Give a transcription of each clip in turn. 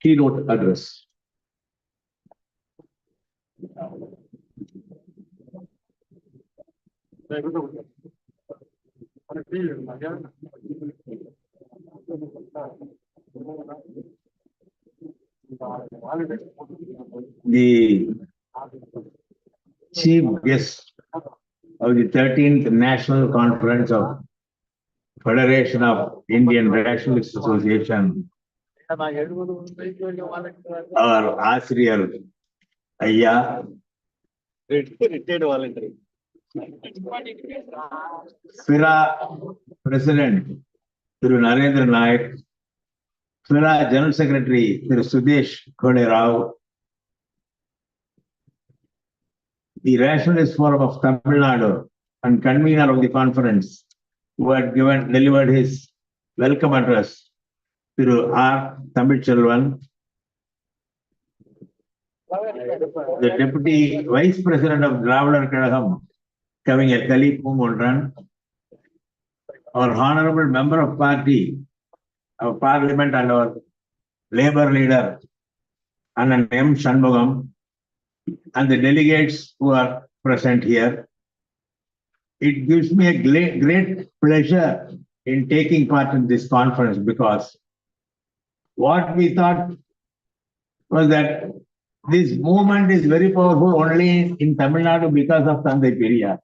keynote address. The chief guest of the 13th National Conference of Federation of Indian Rationalists Association, our Asriyar Ayya, retired voluntary, FIRA President Thiru Narendra Nayak, FIRA General Secretary Thiru Sudesh Khode Rao, the Rationalist Forum of Tamil Nadu and convener of the conference, who had delivered his welcome address, Thiru R. Tamilchelvan, the Deputy Vice President of Dravadar Kazhagam, Kavingar Kali Poonguzhan, our Honorable Member of Party, our Parliament and our Labour Leader, Anand M. Shanmugam, and the delegates who are present here. It gives me a great pleasure in taking part in this conference, because what we thought was that this movement is very powerful only in Tamil Nadu because of Tandai Periyar.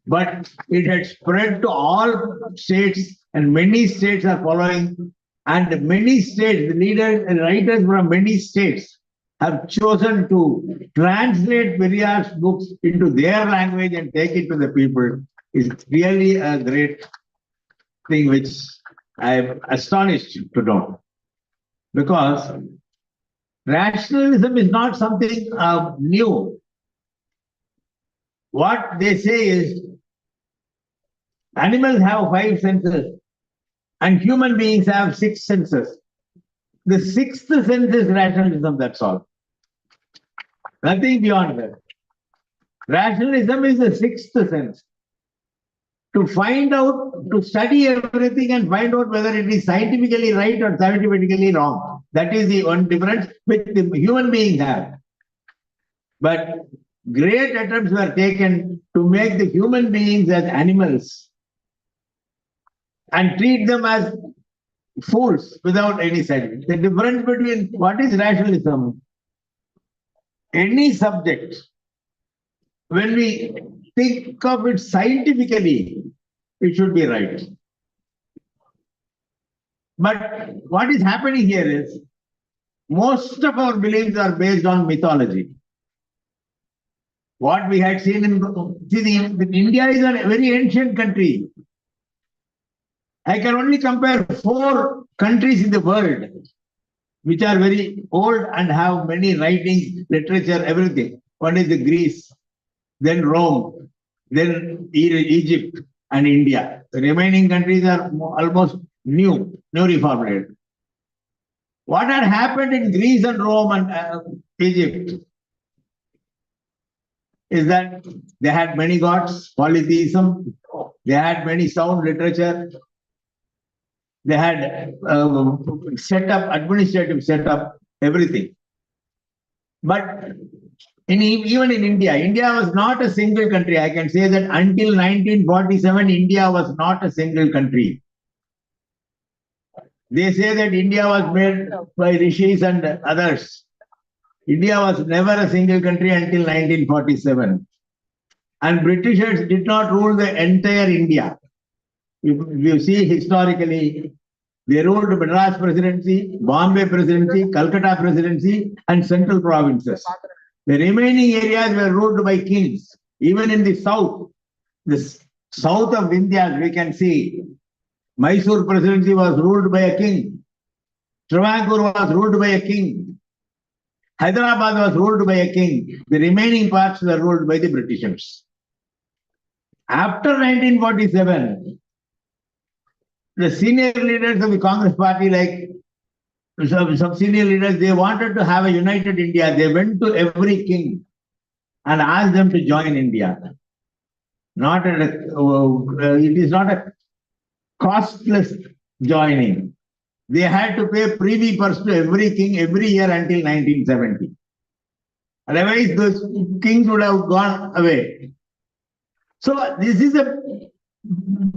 But it had spread to all states, and many states are following, and many states, the leaders and writers from many states have chosen to translate Periyar's books into their language and take it to the people. It's really a great thing which I am astonished to know. Because rationalism is not something new. What they say is animals have 5 senses and human beings have 6 senses. The 6th sense is rationalism, that's all. Nothing beyond that. Rationalism is the 6th sense. To find out, to study everything and find out whether it is scientifically right or scientifically wrong. That is the one difference which the human beings have. But great attempts were taken to make the human beings as animals and treat them as fools without any science. The difference between what is rationalism, any subject, when we think of it scientifically, it should be right. But what is happening here is, most of our beliefs are based on mythology. What we had seen in India is a very ancient country. I can only compare 4 countries in the world which are very old and have many writings, literature, everything. One is the Greece, then Rome, then Egypt and India. The remaining countries are almost newly formulated. What had happened in Greece and Rome and Egypt is that they had many gods, polytheism, they had many sound literature, they had administrative setup, everything. But even in India, India was not a single country. I can say that until 1947, India was not a single country. They say that India was made by rishis and others. India was never a single country until 1947. And Britishers did not rule the entire India. If you see historically, they ruled Madras Presidency, Bombay Presidency, Calcutta Presidency, and central provinces. The remaining areas were ruled by kings. Even in the south of India, we can see Mysore Presidency was ruled by a king. Travancore was ruled by a king. Hyderabad was ruled by a king. The remaining parts were ruled by the Britishers. After 1947, the senior leaders of the Congress party, like some senior leaders, they wanted to have a united India. They went to every king and asked them to join India. It is not a costless joining. They had to pay privy purse to every king every year until 1970. Otherwise, those kings would have gone away. So this is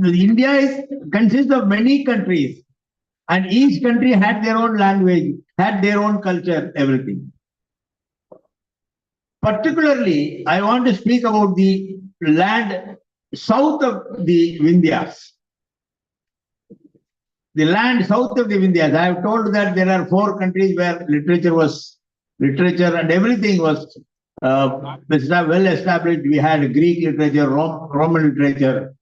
India consists of many countries, and each country had their own language, had their own culture, everything. Particularly, I want to speak about the land south of the Vindhyas. The land south of the Vindhyas. I have told that there are 4 countries where literature and everything was well established. We had Greek literature, Roman literature,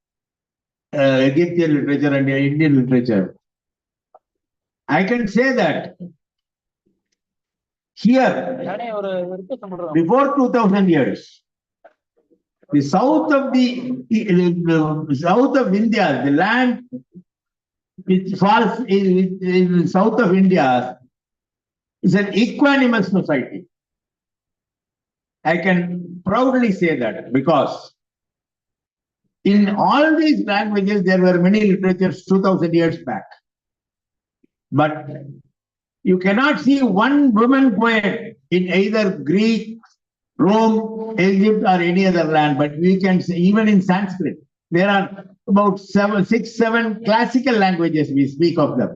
Egyptian literature, and Indian literature. I can say that here, before 2000 years, the south of India, the land which falls in south of India, is an equanimous society. I can proudly say that because in all these languages, there were many literatures 2000 years back. But you cannot see one woman poet in either Greek, Rome, Egypt, or any other land. But we can say, even in Sanskrit, there are about 6, 7 classical languages. We speak of them.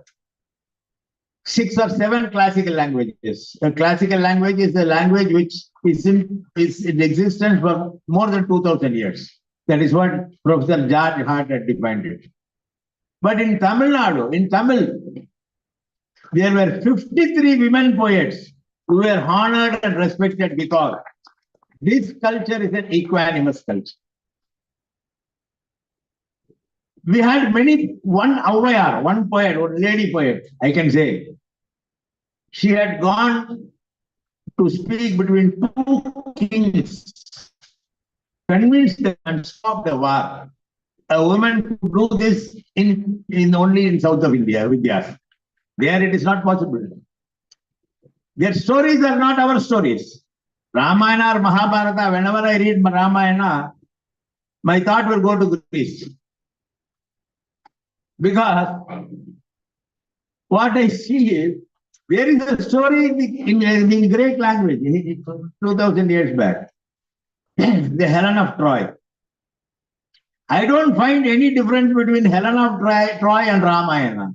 6 or 7 classical languages. A classical language is a language which is in existence for more than 2000 years. That is what Professor George Hart had defined it. But in Tamil Nadu, in Tamil, there were 53 women poets who were honored and respected because this culture is an equanimous culture. We had one Auvayar, one poet, one lady poet, I can say. She had gone to speak between 2 kings, convinced them and stop the war. A woman could do this only in south of India, Vidyas. There it is not possible. Their stories are not our stories. Ramayana or Mahabharata, whenever I read Ramayana, my thought will go to Greece. Because what I see is, there is a story in Greek language, 2000 years back, the Helen of Troy. I don't find any difference between Helen of Troy and Ramayana.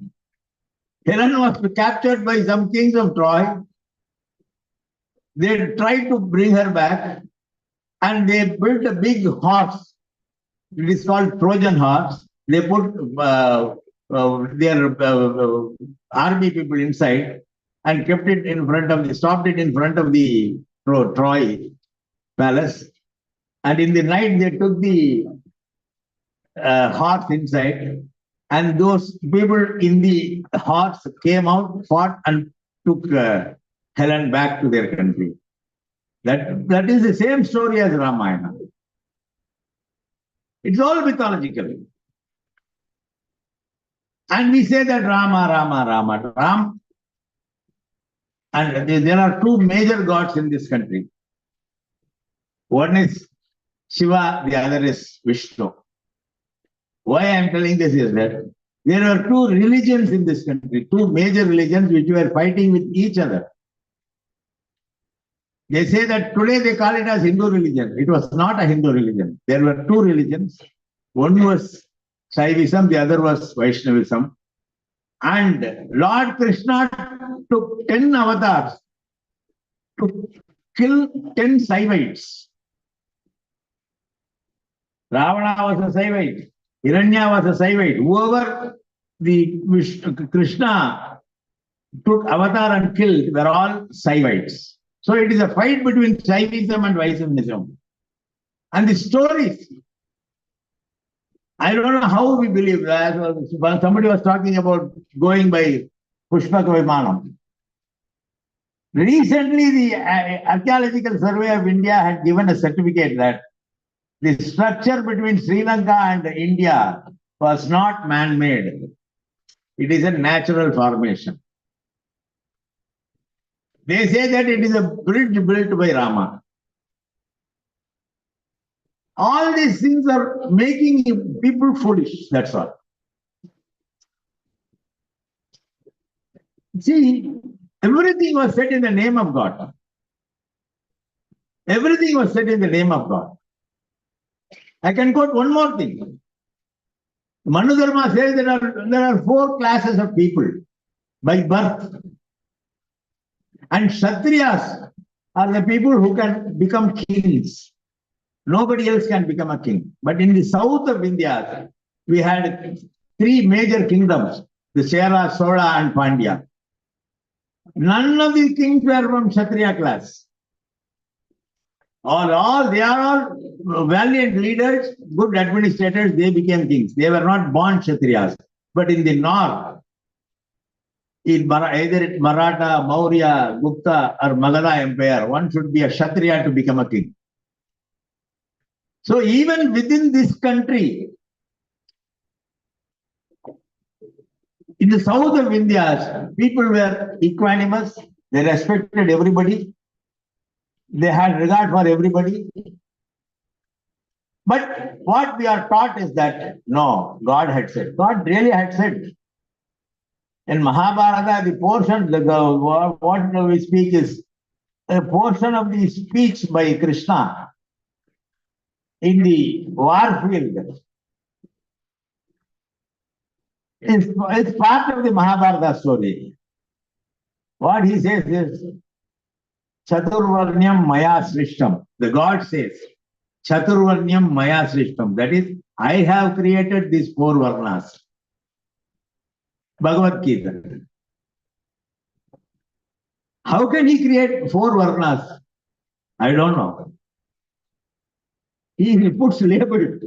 Helen was captured by some kings of Troy. They tried to bring her back and they built a big horse. It is called Trojan horse. They put their army people inside and kept it in front of stopped it in front of the Troy palace. And in the night, they took the horse inside, and those people in the horse came out, fought, and took Helen back to their country. That is the same story as Ramayana. It's all mythological. And we say that Ram. And there are 2 major gods in this country. One is Shiva, the other is Vishnu. Why I am telling this is that there are 2 religions in this country, 2 major religions which were fighting with each other. They say that today they call it as Hindu religion. It was not a Hindu religion. There were 2 religions. One was Shaivism, the other was Vaishnavism. And Lord Krishna took 10 avatars to kill 10 Saivites. Ravana was a Saivite. Hiranya was a Saivite. Whoever Krishna took avatar and killed were all Saivites. So it is a fight between Shaivism and Vaishnavism. And the stories, I don't know how we believe that. Somebody was talking about going by Pushpaka Vimanam. Recently, the Archaeological Survey of India had given a certificate that the structure between Sri Lanka and India was not man-made. It is a natural formation. They say that it is a bridge built by Rama. All these things are making people foolish, that's all. See, everything was said in the name of God. Everything was said in the name of God. I can quote one more thing. Manu Dharma says there are 4 classes of people by birth. And Kshatriyas are the people who can become kings. Nobody else can become a king. But in the south of India, we had 3 major kingdoms, the Chera, Sola, and Pandya. None of these kings were from Kshatriya class. They are all valiant leaders, good administrators, they became kings. They were not born Kshatriyas. But in the north, either it's Maratha, Maurya, Gupta, or Magadha Empire, one should be a Kshatriya to become a king. So even within this country, in the south of India, people were equanimous, they respected everybody, they had regard for everybody. But what we are taught is that, no, God had said. God really had said. In Mahabharata, the portion, what we speak is a portion of the speech by Krishna in the war field. It's part of the Mahabharata story. What he says is, Chaturvarnyam Maya Srishtam. The God says, Chaturvarnyam Maya Srishtam. That is, I have created these 4 varnas. Bhagavad Gita. How can he create 4 varnas? I don't know. He puts label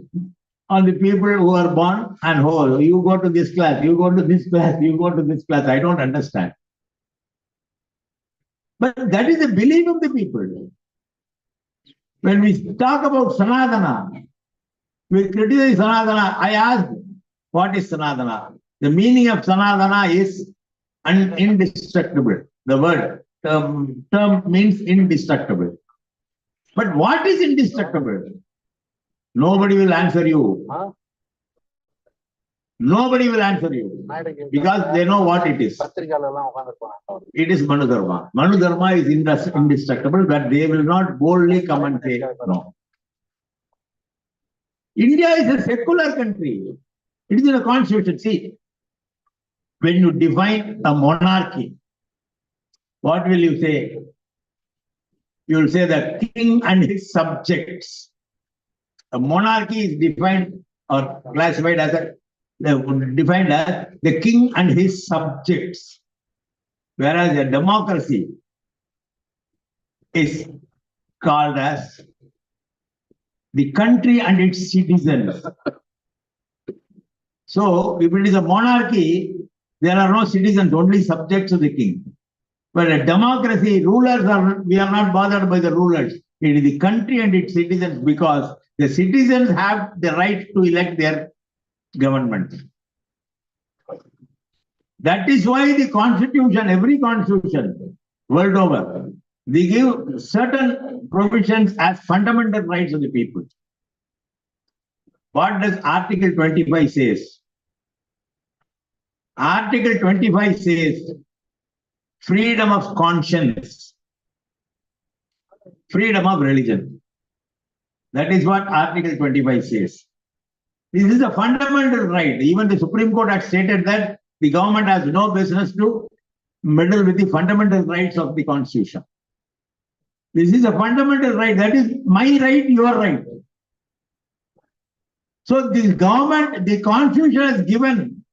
on the people who are born and whole. You go to this class, you go to this class, you go to this class. I don't understand. But that is the belief of the people. When we talk about Sanatana, we criticize Sanatana. I ask, what is Sanatana? The meaning of Sanatana is indestructible. The word term means indestructible. But what is indestructible? Nobody will answer you. Nobody will answer you because they know what it is. It is Manu Dharma. Manu Dharma is indestructible, but they will not boldly come and say no. India is a secular country. It is in a constitution. See, when you define a monarchy, what will you say? You will say the king and his subjects. A monarchy is defined or classified as the king and his subjects. Whereas a democracy is called as the country and its citizens. So, if it is a monarchy, there are no citizens, only subjects of the king. But a democracy, we are not bothered by the rulers. It is the country and its citizens because the citizens have the right to elect their government. That is why the constitution, every constitution, world over, they give certain provisions as fundamental rights of the people. What does Article 25 says? Article 25 says freedom of conscience, freedom of religion. That is what Article 25 says. This is a fundamental right. Even the Supreme Court has stated that the government has no business to meddle with the fundamental rights of the Constitution. This is a fundamental right. That is my right, your right. So the government, the Constitution has given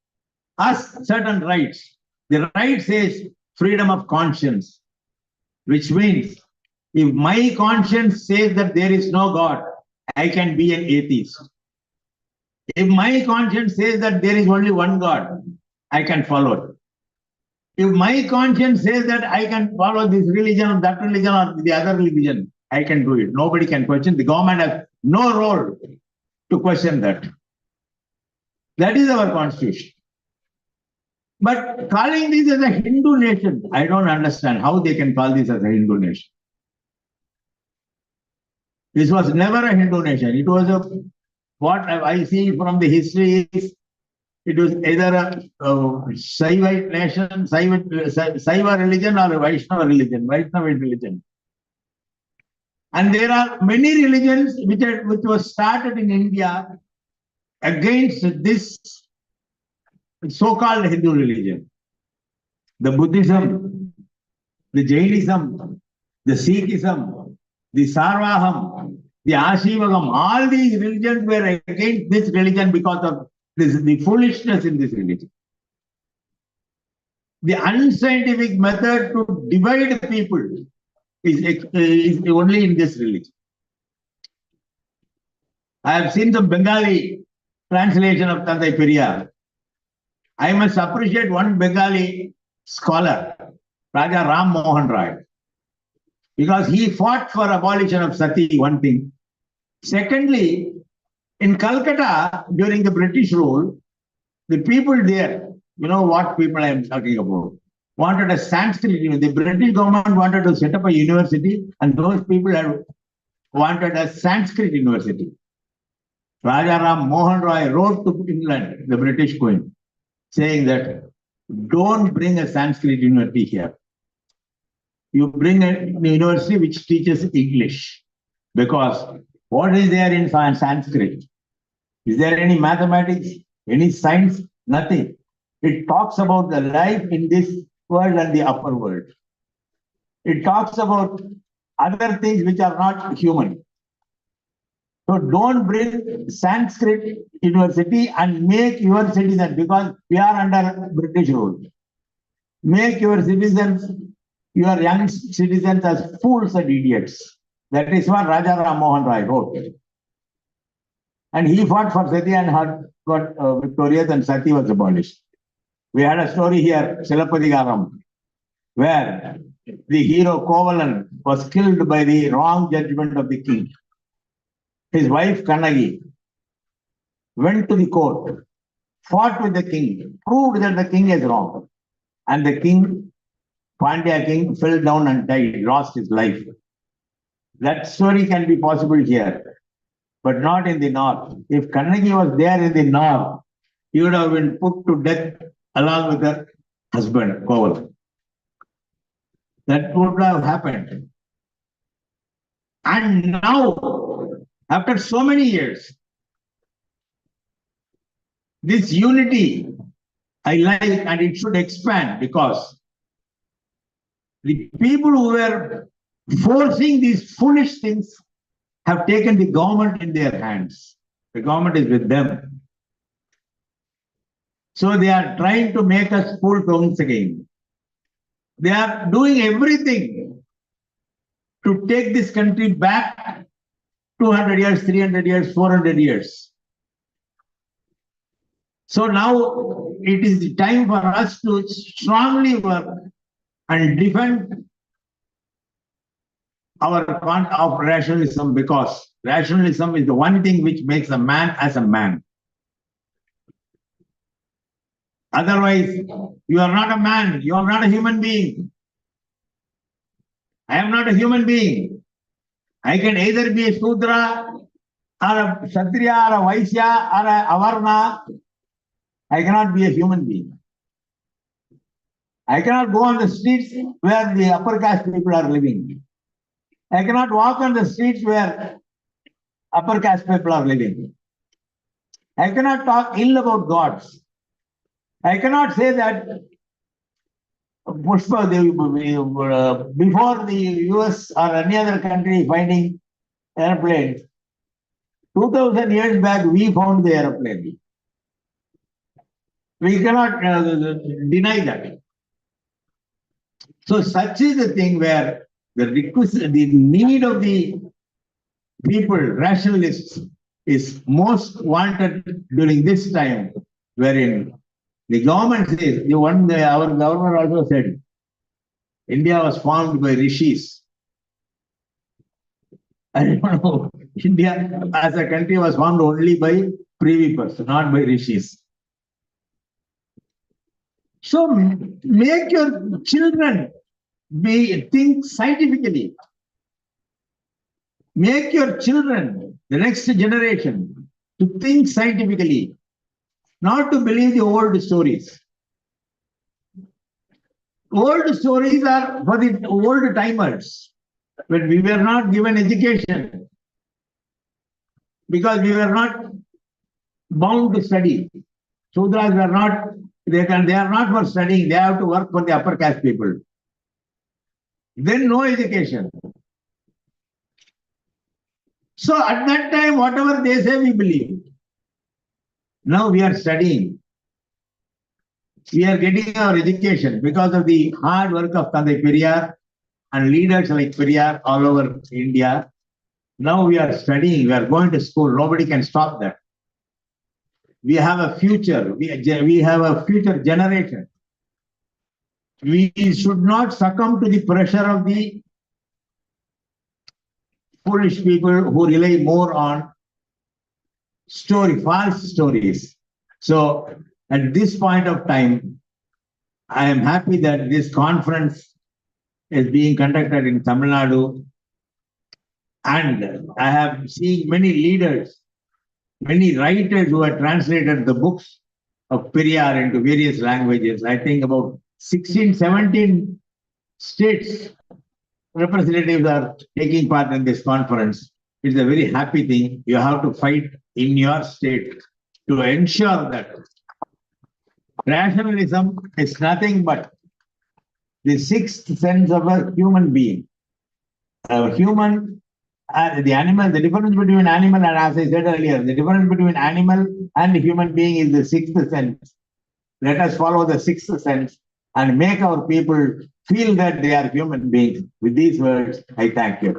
us certain rights. The right says freedom of conscience, which means if my conscience says that there is no God, I can be an atheist. If my conscience says that there is only one God, I can follow it. If my conscience says that I can follow this religion or that religion or the other religion, I can do it. Nobody can question. The government has no role to question that. That is our constitution. But calling this as a Hindu nation, I don't understand how they can call this as a Hindu nation. This was never a Hindu nation. It was what I see from the history is It was either a Saivite nation, Saiva religion or a Vaishnava religion. And there are many religions which was started in India against this so-called Hindu religion. The Buddhism, the Jainism, the Sikhism, the Sarvaham, the Ashivagam, all these religions were against this religion because of the foolishness in this religion. The unscientific method to divide people is only in this religion. I have seen the Bengali translation of Tandai Periyar. I must appreciate one Bengali scholar, Raja Ram Mohan Roy, because he fought for abolition of sati, one thing. Secondly, in Calcutta, during the British rule, the people there, you know what people I am talking about, wanted a Sanskrit university. The British government wanted to set up a university, and those people had wanted a Sanskrit university. Raja Ram Mohan Roy wrote to England, the British Queen, saying that don't bring a Sanskrit university here. You bring a university which teaches English, because what is there in Sanskrit? Is there any mathematics, any science? Nothing. It talks about the life in this world and the upper world. It talks about other things which are not human. So don't bring Sanskrit university and make your citizens, because we are under British rule. Make your citizens, your young citizens as fools and idiots. That is what Raja Ram Mohan Roy wrote. And he fought for sati and got victorious, and sati was abolished. We had a story here, Silappatikaram, where the hero Kovalan was killed by the wrong judgment of the king. His wife Kannagi went to the court, fought with the king, proved that the king is wrong. And the king, Pandya king, fell down and died, lost his life. That story can be possible here, but not in the north. If Kannagi was there in the north, he would have been put to death along with her husband, Koval. That would have happened. And now, after so many years, this unity I like, and it should expand, because the people who were forcing these foolish things have taken the government in their hands. The government is with them. So they are trying to make us fool tongues again. They are doing everything to take this country back 200 years, 300 years, 400 years. So now it is the time for us to strongly work and defend our point of rationalism, because rationalism is the one thing which makes a man as a man. Otherwise, you are not a man, you are not a human being. I am not a human being. I can either be a Sudra, or a Kshatriya, or a Vaishya, or a Avarna. I cannot be a human being. I cannot go on the streets where the upper caste people are living. I cannot walk on the streets where upper caste people are living. I cannot talk ill about gods. I cannot say that Pushpa, before the US or any other country finding airplanes, 2000 years back, we found the airplane. We cannot deny that. So such is the thing where the need of the people, rationalists, is most wanted during this time, wherein the government says, our governor also said, India was formed by rishis. I don't know, India as a country was formed only by privy persons, not by rishis. So make your children think scientifically. Make your children, the next generation, to think scientifically. not to believe the old stories. Old stories are for the old timers, when we were not given education, because we were not bound to study. Sudras are not, they are not for studying, they have to work for the upper caste people. Then no education. So at that time, whatever they say, we believe. Now we are studying. We are getting our education because of the hard work of Tandai Periyar and leaders like Periyar all over India. Now we are studying, we are going to school. Nobody can stop that. We have a future. We have a future generation. We should not succumb to the pressure of the foolish people who rely more on false stories. So at this point of time, I am happy that this conference is being conducted in Tamil Nadu. And I have seen many leaders, many writers who have translated the books of Periyar into various languages. I think about 16, 17 states representatives are taking part in this conference. It's a very happy thing. You have to fight in your state to ensure that rationalism is nothing but the sixth sense of a human being. A human, the animal, the difference between animal and, as I said earlier, the difference between animal and human being is the sixth sense. Let us follow the sixth sense and make our people feel that they are human beings. With these words, I thank you.